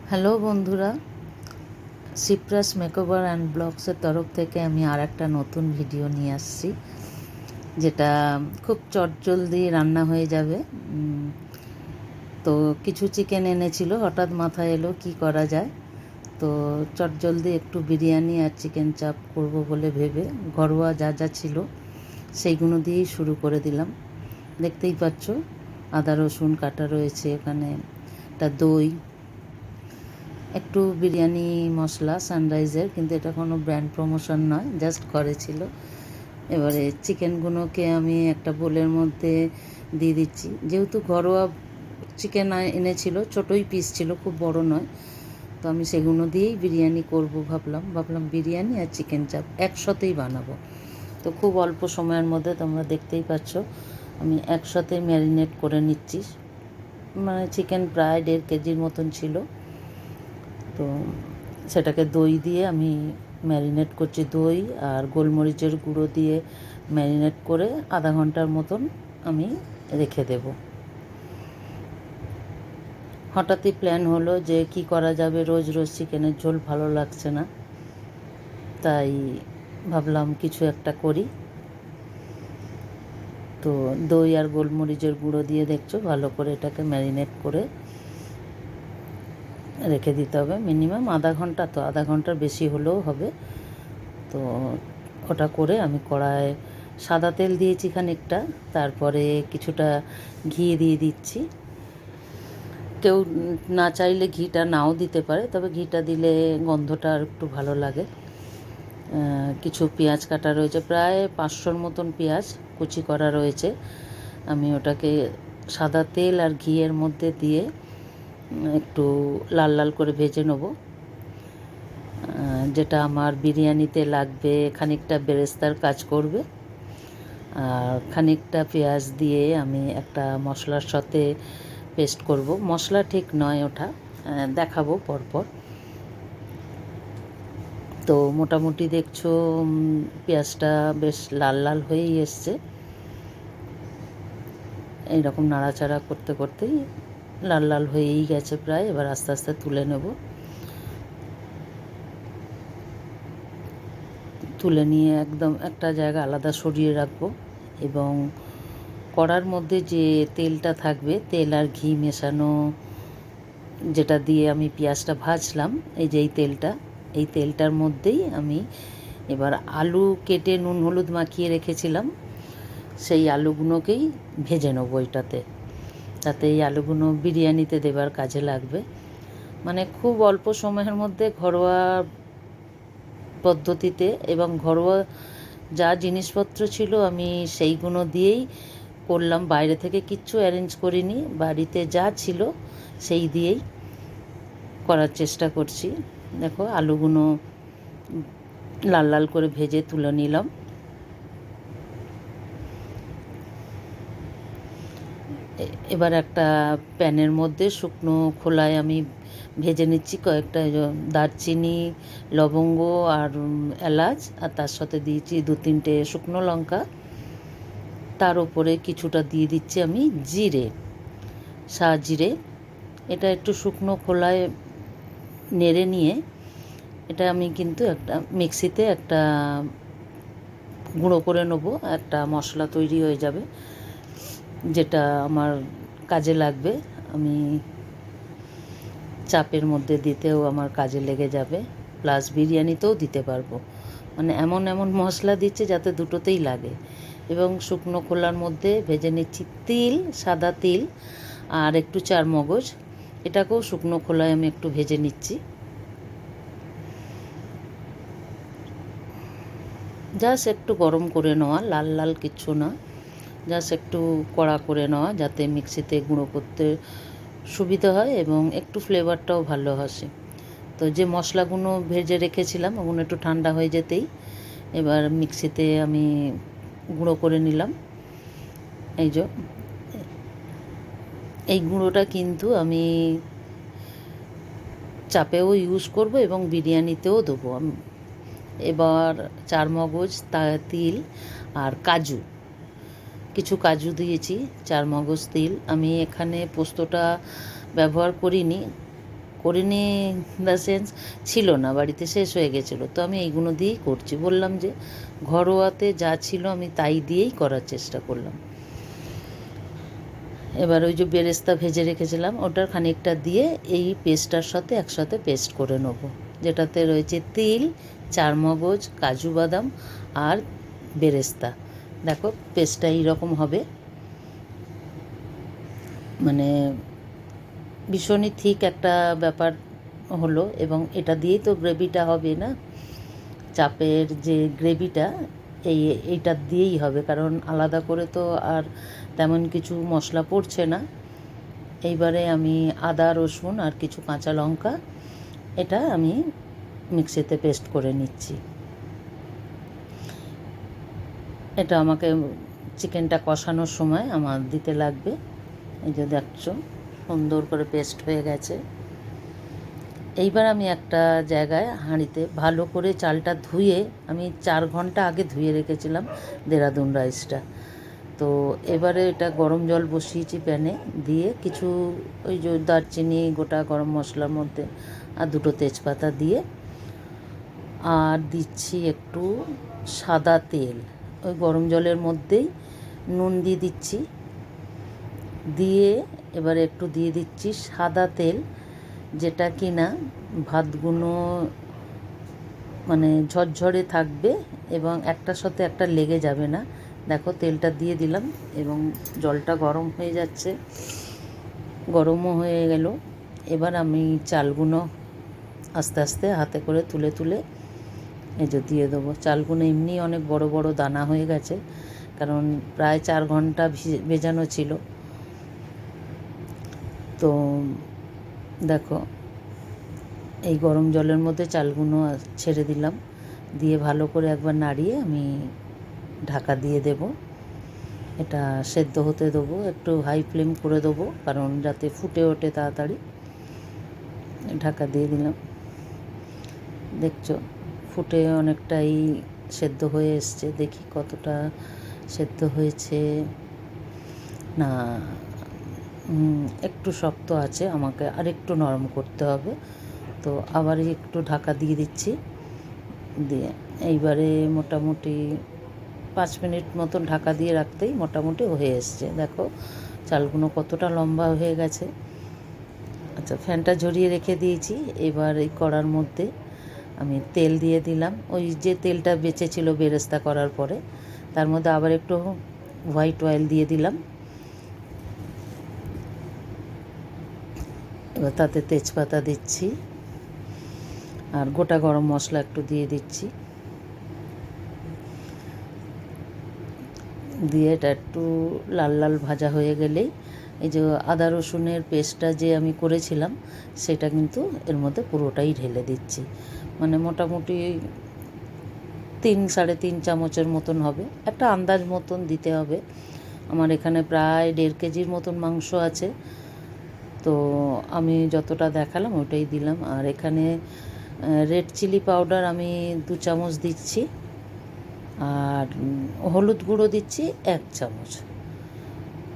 Hello বন্ধুরা, সিপ্রাস makeover and ব্লগসের তরফ থেকে আমি আর একটা নতুন ভিডিও নিয়ে আসছি, যেটা খুব চটজলদি রান্না হয়ে যাবে। তো কিছু চিকেন এনেছিল, হঠাৎ মাথায় এলো কি করা যায়। তো চটজলদি একটু বিরিয়ানি আর চিকেন চাপ করব বলে ভেবে ঘরোয়া যা যা ছিল সেইগুলো দিয়েই শুরু করে দিলাম। দেখতেই পাচ্ছ, আদা রসুন কাটা রয়েছে, এখানে একটা দই, একটু বিরিয়ানি মশলা সানরাইজের, কিন্তু এটা কোনো ব্র্যান্ড প্রমোশন নয়, জাস্ট করেছিল। এবারে চিকেনগুলোকে আমি একটা বোলের মধ্যে দিয়ে দিচ্ছি। যেহেতু ঘরোয়া চিকেন এনেছিল, ছোটোই পিস ছিল, খুব বড় নয়, তো আমি সেগুলো দিয়েই বিরিয়ানি করব ভাবলাম বিরিয়ানি আর চিকেন চাপ একসাথেই বানাবো। তো খুব অল্প সময়ের মধ্যে তোমরা দেখতেই পাচ্ছ আমি একসাথে ম্যারিনেট করে নিচ্ছি। মানে চিকেন প্রায় 1.5 কেজির মতন ছিল। তো সেটাকে দই দিয়ে আমি ম্যারিনেট করছি, দই আর গোলমরিচের গুঁড়ো দিয়ে ম্যারিনেট করে আধা ঘন্টার মতন আমি রেখে দেব। হঠাৎই প্ল্যান হলো যে কি করা যাবে, রোজ রোজ চিকেনের ঝোল ভালো লাগছে না, তাই ভাবলাম কিছু একটা করি। তো দই আর গোলমরিচের গুঁড়ো দিয়ে দেখছো ভালো করে এটাকে ম্যারিনেট করে রেখে দিতে হবে মিনিমাম আধা ঘন্টা, তো আধা ঘন্টার বেশি হলেও হবে। তো ওটা করে আমি কড়ায় সাদা তেল দিয়েছি খানিকটা, তারপরে কিছুটা ঘি দিয়ে দিচ্ছি। কেউ না চাইলে ঘিটা নাও দিতে পারে, তবে ঘিটা দিলে গন্ধটা আর একটু ভালো লাগে। কিছু পেঁয়াজ কাটা রয়েছে, প্রায় 500-র মতন পেঁয়াজ কুচি করা রয়েছে। আমি ওটাকে সাদা তেল আর ঘিয়ের মধ্যে দিয়ে একটু লাল লাল করে ভেজে নেব। যেটা আমার বিরিয়ানিতে লাগবে, খানিকটা বেরেস্তার কাজ করবে। আর খানিকটা পেঁয়াজ দিয়ে আমি একটা মশলার সাথে পেস্ট করব। মশলা ঠিক নয় ওটা, দেখাবো পরপর। তো মোটামুটি দেখছো পেঁয়াজটা বেশ লাল লাল হয়েই এসছে। এইরকম নাড়াচাড়া করতে করতেই লাল লাল হয়েই গেছে প্রায়। এবার আস্তে আস্তে তুলে নেব। তুলে নিয়ে একদম একটা জায়গা আলাদা সরিয়ে রাখবো, এবং কড়ার মধ্যে যে তেলটা থাকবে, তেল আর ঘি মেশানো, যেটা দিয়ে আমি পেঁয়াজটা ভাজলাম, এই যে এই তেলটার মধ্যেই আমি এবার আলু কেটে নুন হলুদ মাখিয়ে রেখেছিলাম, সেই আলুগুলোকেই ভেজে নেবো এটাতে, তাতে এই আলুগুলো বিরিয়ানিতে দেবার কাজে লাগবে। মানে খুব অল্প সময়ের মধ্যে ঘরোয়া পদ্ধতিতে এবং ঘরোয়া যা জিনিসপত্র ছিল আমি সেইগুলো দিয়েই করলাম, বাইরে থেকে কিচ্ছু অ্যারেঞ্জ করিনি, বাড়িতে যা ছিল সেই দিয়েই করার চেষ্টা করছি। দেখো আলুগুলো লাল লাল করে ভেজে তুলে নিলাম। এবার একটা প্যানের মধ্যে শুকনো খোলায় আমি ভেজে নিচ্ছি কয়েকটা দারচিনি, লবঙ্গ আর এলাচ, আর তার সাথে দিয়েছি 2-3টে শুকনো লঙ্কা। তার উপরে কিছুটা দিয়ে দিচ্ছি আমি জিরে, জিরে। এটা একটু শুকনো খোলায় নেড়ে নিয়ে এটা আমি কিন্তু একটা মিক্সিতে একটা গুঁড়ো করে নেবো, একটা মশলা তৈরি হয়ে যাবে, যেটা আমার কাজে লাগবে। আমি চাপের মধ্যে দিতেও আমার কাজে লেগে যাবে, প্লাস বিরিয়ানিতেও দিতে পারবো। মানে এমন এমন মশলা দিচ্ছে যাতে দুটোতেই লাগে। এবং শুকনো খোলার মধ্যে ভেজে নিচ্ছি তিল, সাদা তিল আর একটু চারমগজ, এটাকেও শুকনো খোলায় আমি একটু ভেজে নিচ্ছি। জাস্ট একটু গরম করে নেওয়া, লাল লাল কিচ্ছু না, জাস্ট একটু কড়া করে নেওয়া, যাতে মিক্সিতে গুঁড়ো করতে সুবিধা হয় এবং একটু ফ্লেভারটাও ভালো আসে। তো যে মশলাগুলো ভেজে রেখেছিলাম ওগুলো একটু ঠান্ডা হয়ে যেতেই এবার মিক্সিতে আমি গুঁড়ো করে নিলাম। এই গুঁড়োটা কিন্তু আমি চাপেও ইউজ করব এবং বিরিয়ানিতেও দেবো। এবার চারমগজ, তিল আর কাজু, কিছু কাজু দিয়েছি, চারমগজ, তিল। আমি এখানে পোস্তটা ব্যবহার করিনি, করিনি ইন দ্য সেন্স ছিল না, বাড়িতে শেষ হয়ে গেছিলো, তো আমি এইগুলো দিয়েই করছি। বললাম যে ঘরোয়াতে যা ছিল আমি তাই দিয়েই করার চেষ্টা করলাম। এবার ওই যে বেরেস্তা ভেজে রেখেছিলাম ওটার খানিকটা দিয়ে এই পেস্টটার সাথে একসাথে পেস্ট করে নেব, যেটাতে রয়েছে তিল, চারমগজ, কাজু বাদাম আর বেরেস্তা। দেখো পেস্টটা এইরকম হবে, মানে ভীষণই ঠিক একটা ব্যাপার হলো। এবং এটা দিয়েই তো গ্রেভিটা হবে না, চাপের যে গ্রেভিটা এইটা দিয়েই হবে, কারণ আলাদা করে তো আর তেমন কিছু মশলা পড়ছে না। এইবারে আমি আদা, রসুন আর কিছু কাঁচা লঙ্কা এটা আমি মিক্সিতে পেস্ট করে নিচ্ছি। এটা আমাকে চিকেনটা কষানোর সময় আমার দিতে লাগবে। এই যে দেখছো সুন্দর করে পেস্ট হয়ে গেছে। এইবার আমি একটা জায়গায় হাঁড়িতে ভালো করে চালটা ধুয়ে, আমি 4 ঘন্টা আগে ধুয়ে রেখেছিলাম দেরাদুন রাইসটা। তো এবারে এটা গরম জল বসিয়েছি প্যানে, দিয়ে কিছু ওই যে দারচিনি, গোটা গরম মশলার মধ্যে আর 2টো তেজপাতা দিয়ে, আর দিচ্ছি একটু সাদা তেল। ওই গরম জলের মধ্যেই নুন দিয়ে দিচ্ছি, দিয়ে এবারে একটু দিয়ে দিচ্ছি সাদা তেল, যেটা কি না ভাতগুলো মানে ঝরঝরে থাকবে এবং একটার সাথে একটা লেগে যাবে না। দেখো তেলটা দিয়ে দিলাম এবং জলটা গরম হয়ে যাচ্ছে, গরমও হয়ে গেল। এবার আমি চালগুলো আস্তে আস্তে হাতে করে তুলে তুলে এই যে দিয়ে দেবো। চালগুলো এমনি অনেক বড় বড় দানা হয়ে গেছে, কারণ প্রায় 4 ঘন্টা ভেজানো ছিল। তো দেখো এই গরম জলের মধ্যে চালগুলো ছেড়ে দিলাম, দিয়ে ভালো করে একবার নাড়িয়ে আমি ঢাকা দিয়ে দেব। এটা সেদ্ধ হতে দেবো, একটু হাই ফ্লেম করে দেবো, কারণ যাতে ফুটে ওঠে তাড়াতাড়ি। ঢাকা দিয়ে দিলাম, দেখছো ফুটে অনেকটাই সেদ্ধ হয়ে এসছে। দেখি কতটা সেদ্ধ হয়েছে। না, একটু শক্ত আছে, আমাকে আরেকটু নরম করতে হবে। তো আবার একটু ঢাকা দিয়ে দিচ্ছি, দিয়ে এইবারে মোটামুটি 5 মিনিট মতন ঢাকা দিয়ে রাখতেই মোটামুটি হয়ে এসছে। দেখো চালগুলো কতটা লম্বা হয়ে গেছে। আচ্ছা, ফ্যানটা ঝরিয়ে রেখে দিয়েছি। এবার এই কড়ার মধ্যে আমি তেল দিয়ে দিলাম, ওই যে তেলটা বেঁচে ছিল বেরেস্তা করার পরে, তার মধ্যে আবার একটু হোয়াইট অয়েল দিয়ে দিলাম। এবার তাতে তেজপাতা দিচ্ছি আর গোটা গরম মশলা একটু দিয়ে দিচ্ছি, দিয়ে এটা একটু লাল লাল ভাজা হয়ে গেলেই এই যে আদা রসুনের পেস্টটা যে আমি করেছিলাম সেটা কিন্তু এর মধ্যে পুরোটাই ঢেলে দিচ্ছি। মানে মোটামুটি 3-3.5 চামচের মতন হবে, একটা আন্দাজ মতন দিতে হবে। আমার এখানে প্রায় 1.5 কেজির মতন মাংস আছে, তো আমি যতটা দেখালাম ওটাই দিলাম। আর এখানে রেড চিলি পাউডার আমি 2 চামচ দিচ্ছি, আর হলুদ গুঁড়ো দিচ্ছি 1 চামচ।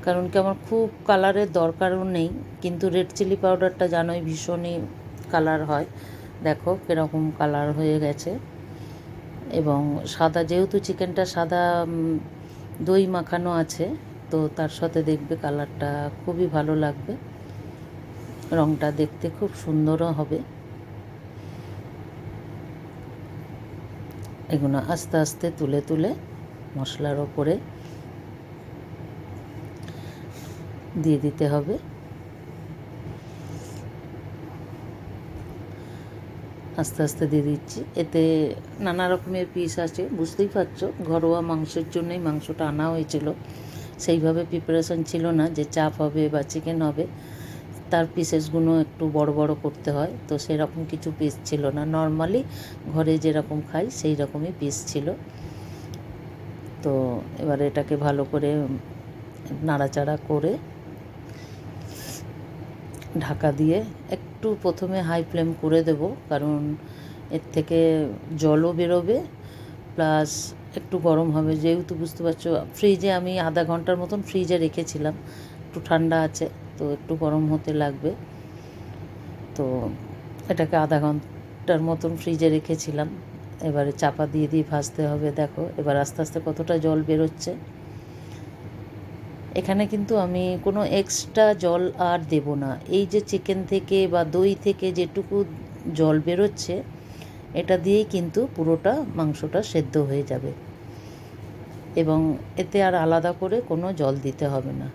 কারণ কি আমার খুব কালারের দরকারও নেই, কিন্তু রেড চিলি পাউডারটা জানোই ভীষণই কালার হয়। দেখো কীরকম কালার হয়ে গেছে। এবং সাদা, যেহেতু চিকেনটা সাদা দই মাখানো আছে, তো তার সাথে দেখবে কালারটা খুবই ভালো লাগবে, রঙটা দেখতে খুব সুন্দরও হবে। এগুলো আস্তে আস্তে তুলে তুলে মশলার ওপরে দিয়ে দিতে হবে। আস্তে আস্তে দিয়ে দিচ্ছি। এতে নানা রকমের পিস আছে, বুঝতেই পারছো ঘরোয়া মাংসের জন্যই মাংসটা আনা হয়েছিল, সেইভাবে প্রিপারেশন ছিল না যে চাপ হবে বা চিকেন হবে। তার পিসেসগুলো একটু বড় বড় করতে হয়, তো সেরকম কিছু পিস ছিল না, নর্মালি ঘরে যেরকম খাই সেই রকমই পিস ছিল। তো এবার এটাকে ভালো করে নাড়াচাড়া করে ঢাকা দিয়ে একটু প্রথমে হাই ফ্লেম করে দেব, কারণ এর থেকে জলও বেরোবে, প্লাস একটু গরম হবে। যেহেতু বুঝতে পারছো ফ্রিজে আমি আধা ঘন্টার মতন ফ্রিজে রেখেছিলাম, একটু ঠান্ডা আছে, তো একটু গরম হতে লাগবে। তো এটাকে আধা ঘন্টার মতন ফ্রিজে রেখেছিলাম। এবারে চাপা দিয়ে দিয়ে ভাজতে হবে। দেখো এবার আস্তে আস্তে কতটা জল বেরোচ্ছে। এখানে কিন্তু আমি কোনো এক্সট্রা জল আর দেব না। এই যে চিকেন থেকে বা দই থেকে যেটুকু জল বেরোচ্ছে এটা দিয়েই কিন্তু পুরোটা মাংসটা সেদ্ধ হয়ে যাবে, এবং এতে আর আলাদা করে কোনো জল দিতে হবে না।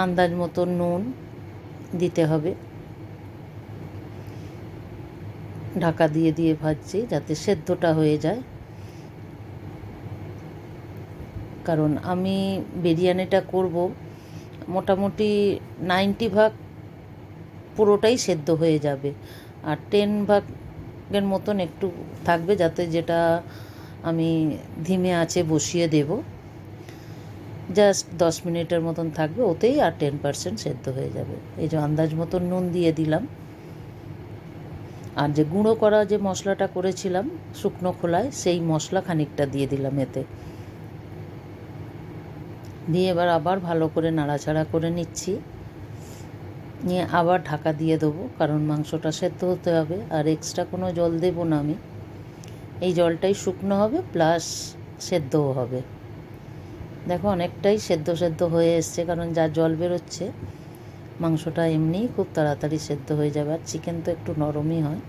আন্দাজ মতো নুন দিতে হবে। ঢাকা দিয়ে দিয়ে ভাজছি যাতে সেদ্ধটা হয়ে যায়, কারণ আমি বিরিয়ানিটা করব মোটামুটি 90 ভাগ পুরোটাই সেদ্ধ হয়ে যাবে, আর 10 ভাগের মতন একটু থাকবে, যাতে যেটা আমি ধিমে আঁচে বসিয়ে দেব, জাস্ট 10 মিনিটের মতন থাকবে, ওতেই আর 10% সেদ্ধ হয়ে যাবে। এই যে আন্দাজ মতন নুন দিয়ে দিলাম, আর যে গুঁড়ো করা যে মশলাটা করেছিলাম শুকনো খোলায়, সেই মশলা খানিকটা দিয়ে দিলাম এতে, দিয়ে এবার আবার ভালো করে নাড়াচাড়া করে নিচ্ছি। নিয়ে আবার ঢাকা দিয়ে দেবো, কারণ মাংসটা সেদ্ধ হতে হবে, আর এক্সট্রা কোনো জল দেবো না আমি। এই জলটাই শুকনো হবে প্লাস সেদ্ধও হবে। দেখো অনেকটাই সেদ্ধ সেদ্ধ হয়ে এসছে, কারণ যা জল বেরোচ্ছে মাংসটা এমনিই খুব তাড়াতাড়ি সেদ্ধ হয়ে যাবে, আর চিকেন তো একটু নরমই হয়।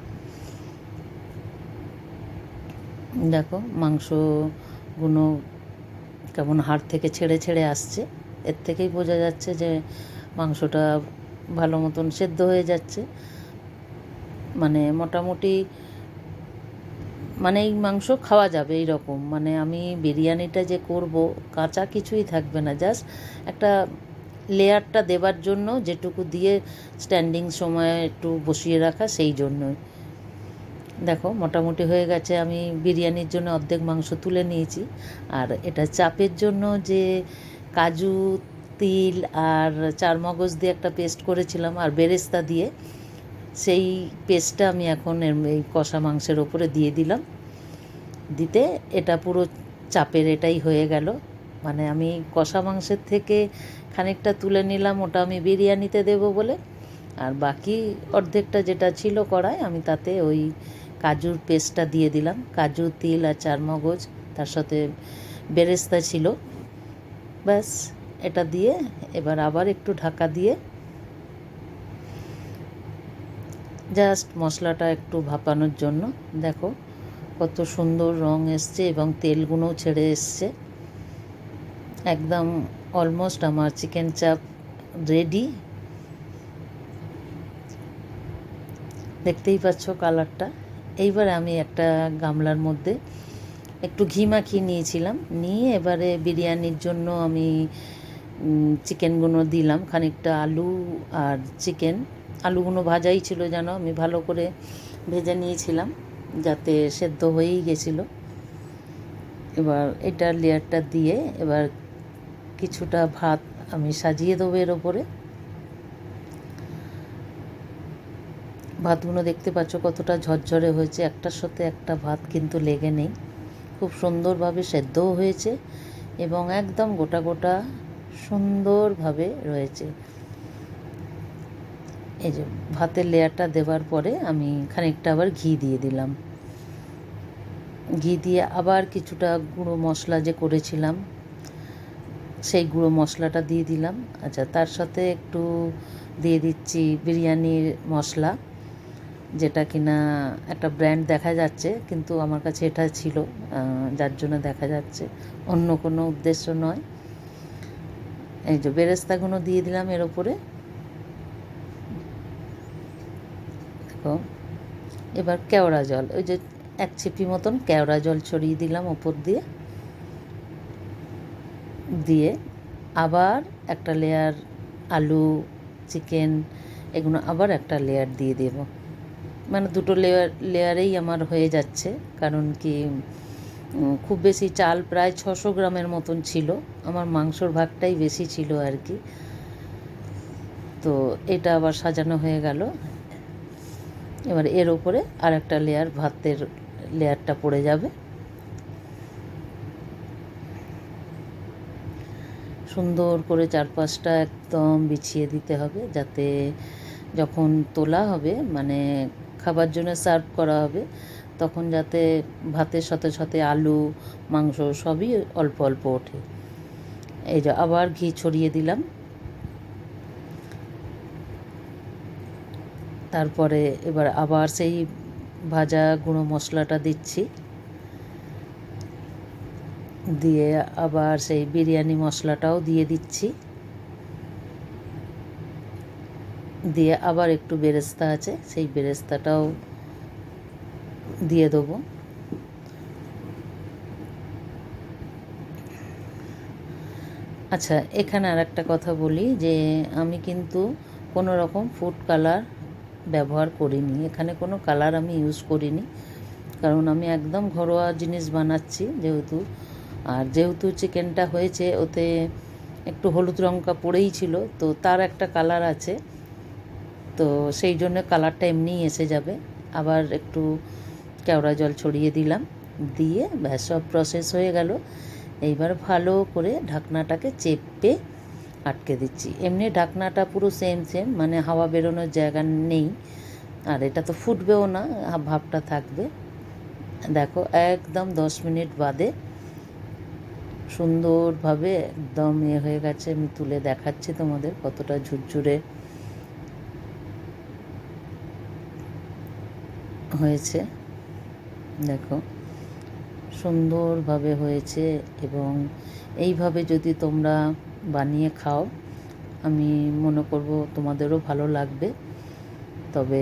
দেখো মাংসগুলো কেমন হাড় থেকে ছেড়ে ছেড়ে আসছে, এর থেকেই বোঝা যাচ্ছে যে মাংসটা ভালো মতন সেদ্ধ হয়ে যাচ্ছে। মানে মোটামুটি মানে এই মাংস খাওয়া যাবে এই রকম। মানে আমি বিরিয়ানিটা যে করব কাঁচা কিছুই থাকবে না, জাস্ট একটা লেয়ারটা দেবার জন্য যেটুকু দিয়ে স্ট্যান্ডিং সময় একটু বসিয়ে রাখা, সেই জন্যই। দেখো মোটামুটি হয়ে গেছে। আমি বিরিয়ানির জন্য অর্ধেক মাংস তুলে নিয়েছি, আর এটা চাপের জন্য যে কাজু, তিল আর চারমগজ দিয়ে একটা পেস্ট করেছিলাম, আর বেরেস্তা দিয়ে, সেই পেস্টটা আমি এখন এই কষা মাংসের ওপরে দিয়ে দিলাম। দিতে এটা পুরো চাপের এটাই হয়ে গেল। মানে আমি কষা মাংসের থেকে খানিকটা তুলে নিলাম, ওটা আমি বিরিয়ানিতে দেব বলে, আর বাকি অর্ধেকটা যেটা ছিল কড়ায়, আমি তাতে ওই কাজুর পেস্টটা দিয়ে দিলাম। কাজু, তিল আর চারমগজ, তার সাথে বেরেস্তা ছিল। ব্যাস, এটা দিয়ে এবার আবার একটু ঢাকা দিয়ে জাস্ট মশলাটা একটু ভাপানোর জন্য। দেখো কত সুন্দর রং এসছে এবং তেলগুলোও ছেড়ে এসছে। একদম অলমোস্ট আমার চিকেন চাপ রেডি। দেখতেই পাচ্ছ কালারটা। এইবার আমি একটা গামলার মধ্যে একটু ঘি মাখিয়ে নিয়েছিলাম, নিয়ে এবারে বিরিয়ানির জন্য আমি চিকেনগুলো দিলাম। খানিকটা আলু আর চিকেন, আলুগুলো ভাজাই ছিল যেন, আমি ভালো করে ভেজে নিয়েছিলাম যাতে সেদ্ধ হয়েই গেছিলো। এবার এটার লেয়ারটা দিয়ে এবার কিছুটা ভাত আমি সাজিয়ে দেবো এর ওপরে। ভাতগুলো দেখতে পাচ্ছ কতটা ঝরঝরে হয়েছে, একটার সাথে একটা ভাত কিন্তু লেগে নেই, খুব সুন্দরভাবে সেদ্ধও হয়েছে এবং একদম গোটা গোটা সুন্দরভাবে রয়েছে। এই যে ভাতের লেয়ারটা দেওয়ার পরে আমি খানিকটা আবার ঘি দিয়ে দিলাম। ঘি দিয়ে আবার কিছুটা গুঁড়ো মশলা যে করেছিলাম সেই গুঁড়ো মশলাটা দিয়ে দিলাম। আচ্ছা, তার সাথে একটু দিয়ে দিচ্ছি বিরিয়ানির মশলা, যেটা কিনা একটা ব্র্যান্ড দেখা যাচ্ছে, কিন্তু আমার কাছে এটা ছিল যার জন্য দেখা যাচ্ছে, অন্য কোনো উদ্দেশ্য নয়। এই যে বেরেস্তাগুলো দিয়ে দিলাম এর ওপরে। দেখো এবার কেওড়া জল, ওই যে 1 ছিপি মতন কেওড়া জল ছড়িয়ে দিলাম ওপর দিয়ে। দিয়ে আবার একটা লেয়ার আলু, চিকেন, এগুলো আবার একটা লেয়ার দিয়ে দেব। মানে দুটো লেয়ারেই আমার হয়ে যাচ্ছে, কারণ কি খুব বেশি চাল প্রায় 600 গ্রামের মতন ছিল, আমার মাংসর ভাগটাই বেশি ছিল আর কি। তো এটা আবার সাজানো হয়ে গেল। এবার এর ওপরে আর একটা লেয়ার, ভাতের লেয়ারটা পড়ে যাবে। সুন্দর করে চারপাশটা একদম বিছিয়ে দিতে হবে, যাতে যখন তোলা হবে মানে খাবার জন্য সার্ভ করা হবে, তখন যাতে ভাতের সাথে সাথে আলু মাংস সবই অল্প অল্প ওঠে। এই যে আবার ঘি ছড়িয়ে দিলাম। তারপরে এবার আবার সেই ভাজা গুঁড়ো মশলাটা দিচ্ছি, দিয়ে আবার সেই বিরিয়ানি মশলাটাও দিয়ে দিচ্ছি, দিয়ে আবার একটু বেরেস্তা আছে সেই বেরেস্তাটাও দিয়ে দেবো। আচ্ছা, এখানে আর একটা কথা বলি যে আমি কিন্তু কোনো রকম ফুড কালার ব্যবহার করিনি, এখানে কোনো কালার আমি ইউজ করিনি, কারণ আমি একদম ঘরোয়া জিনিস বানাচ্ছি যেহেতু। আর যেহেতু চিকেনটা হয়েছে ওতে একটু হলুদ লঙ্কা পড়েই ছিল, তো তার একটা কালার আছে, তো সেই জন্য কালারটা এমনিই এসে যাবে। আবার একটু কেওড়া জল ছড়িয়ে দিলাম, দিয়ে ব্যাস সব প্রসেস হয়ে গেল। এইবার ভালো করে ঢাকনাটাকে চেপে আটকে দিচ্ছি। এমনি ঢাকনাটা পুরো সেম মানে হাওয়া বেরোনোর জায়গা নেই, আর এটা তো ফুটবেও না, ভাবটা থাকবে। দেখো একদম 10 মিনিট বাদে সুন্দরভাবে একদম হয়ে গেছে। আমি তুলে দেখাচ্ছি তোমাদের কতটা ঝুরঝুরে হয়েছে। দেখো সুন্দরভাবে হয়েছে, এবং এইভাবে যদি তোমরা বানিয়ে খাও আমি মনে করব তোমাদেরও ভালো লাগবে। তবে